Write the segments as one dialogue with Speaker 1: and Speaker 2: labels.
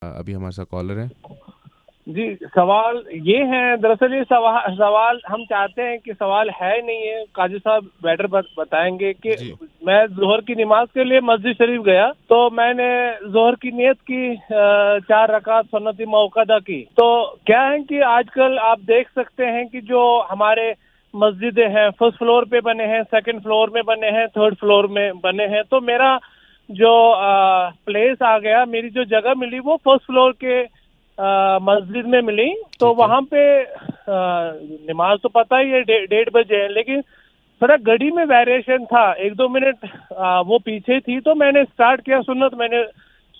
Speaker 1: ابھی ہمارے ساتھ کالر ہیں.
Speaker 2: جی سوال یہ ہے، دراصل یہ سوال ہم چاہتے ہیں کہ سوال ہے نہیں ہے، قاضی صاحب بیٹر بتائیں گے کہ
Speaker 1: جی
Speaker 2: میں ظہر کی نماز کے لیے مسجد شریف گیا تو میں نے ظہر کی نیت کی 4 رکعت سنت موقدہ کی. تو کیا ہے کہ آج کل آپ دیکھ سکتے ہیں کہ جو ہمارے مسجدیں ہیں فرسٹ فلور پہ بنے ہیں، سیکنڈ فلور میں بنے ہیں، تھرڈ فلور میں بنے ہیں. تو میرا جو پلیس آ گیا، میری جو جگہ ملی وہ فرسٹ فلور کے مسجد میں ملی. تو وہاں پہ نماز تو پتہ ہی ہے 1:30 بجے ہے، لیکن تھوڑا گھڑی میں ویریشن تھا، 1-2 منٹ وہ پیچھے تھی. تو میں نے سٹارٹ کیا سنت، میں نے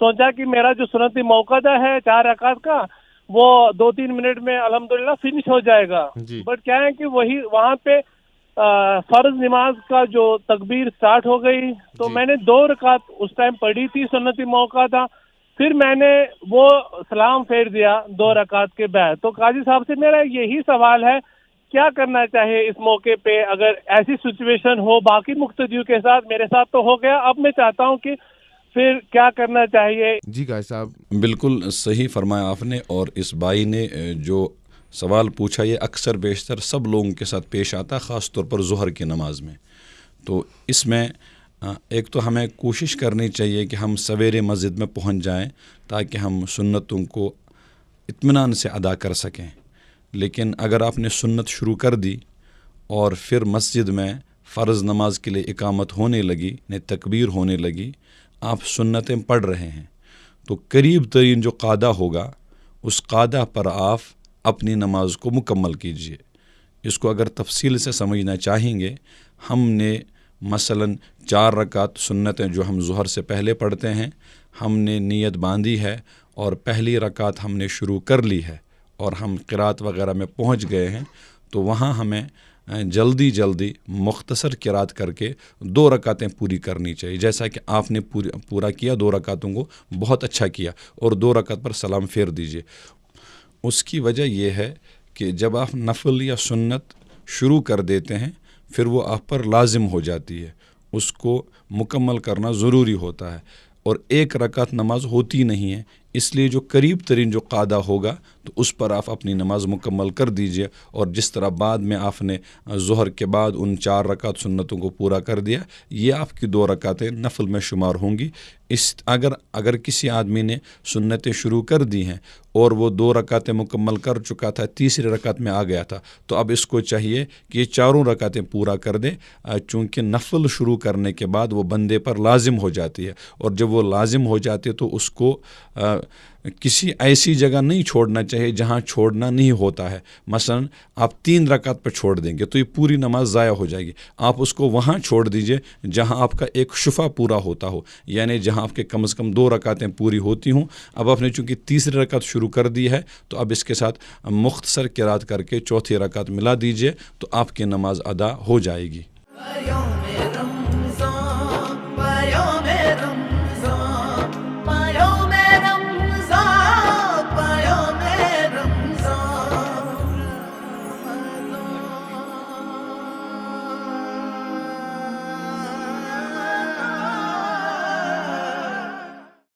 Speaker 2: سوچا کہ میرا جو سنت موقدہ ہے 4 رکعت کا وہ 2-3 منٹ میں الحمدللہ فنش ہو جائے گا. بٹ کیا ہے کہ وہاں پہ فرض نماز کا جو تکبیر سٹارٹ ہو گئی تو میں نے 2 رکعت اس ٹائم پڑھی تھی سنت موقدہ. پھر میں نے وہ سلام پھیر دیا 2 رکعت کے بعد. تو قاضی صاحب سے میرا یہی سوال ہے، کیا کرنا چاہیے اس موقع پہ اگر ایسی سچویشن ہو؟ باقی مقتدیوں کے ساتھ، میرے ساتھ تو ہو گیا، اب میں چاہتا ہوں کہ پھر کیا کرنا چاہیے.
Speaker 1: جی قاضی صاحب
Speaker 3: بالکل صحیح فرمایا آپ نے. اور اس بھائی نے جو سوال پوچھا یہ اکثر بیشتر سب لوگوں کے ساتھ پیش آتا ہے، خاص طور پر ظہر کی نماز میں. تو اس میں ایک تو ہمیں کوشش کرنی چاہیے کہ ہم سویرے مسجد میں پہنچ جائیں تاکہ ہم سنتوں کو اطمینان سے ادا کر سکیں. لیکن اگر آپ نے سنت شروع کر دی اور پھر مسجد میں فرض نماز کے لیے اقامت ہونے لگی، تکبیر ہونے لگی، آپ سنتیں پڑھ رہے ہیں، تو قریب ترین جو قاعدہ ہوگا اس قاعدہ پر آپ اپنی نماز کو مکمل کیجیے. اس کو اگر تفصیل سے سمجھنا چاہیں گے، ہم نے مثلاً 4 رکعت سنتیں جو ہم ظہر سے پہلے پڑھتے ہیں، ہم نے نیت باندھی ہے اور پہلی رکعت ہم نے شروع کر لی ہے اور ہم قرات وغیرہ میں پہنچ گئے ہیں. تو وہاں ہمیں جلدی مختصر قرات کر کے 2 رکعتیں پوری کرنی چاہیے. جیسا کہ آپ نے پورا کیا 2 رکعتوں کو، بہت اچھا کیا، اور 2 رکعت پر سلام پھیر دیجیے. اس کی وجہ یہ ہے کہ جب آپ نفل یا سنت شروع کر دیتے ہیں پھر وہ آپ پر لازم ہو جاتی ہے، اس کو مکمل کرنا ضروری ہوتا ہے. اور 1 رکعت نماز ہوتی نہیں ہے، اس لیے جو قریب ترین جو قاعدہ ہوگا تو اس پر آپ اپنی نماز مکمل کر دیجئے. اور جس طرح بعد میں آپ نے ظہر کے بعد ان 4 رکعت سنتوں کو پورا کر دیا، یہ آپ کی 2 رکعتیں نفل میں شمار ہوں گی. اگر کسی آدمی نے سنتیں شروع کر دی ہیں اور وہ 2 رکعتیں مکمل کر چکا تھا، تیسری رکعت میں آ گیا تھا، تو اب اس کو چاہیے کہ یہ 4 رکعتیں پورا کر دے، چونکہ نفل شروع کرنے کے بعد وہ بندے پر لازم ہو جاتی ہے. اور جب وہ لازم ہو جاتی ہے تو اس کو کسی ایسی جگہ نہیں چھوڑنا چاہیے جہاں چھوڑنا نہیں ہوتا ہے. مثلا آپ 3 رکعت پر چھوڑ دیں گے تو یہ پوری نماز ضائع ہو جائے گی. آپ اس کو وہاں چھوڑ دیجئے جہاں آپ کا ایک شفع پورا ہوتا ہو، یعنی جہاں آپ کے کم از کم 2 رکعتیں پوری ہوتی ہوں. اب آپ نے چونکہ تیسری رکعت شروع کر دی ہے تو اب اس کے ساتھ مختصر قرات کر کے 4تھی رکعت ملا دیجئے تو آپ کی نماز ادا ہو جائے گی.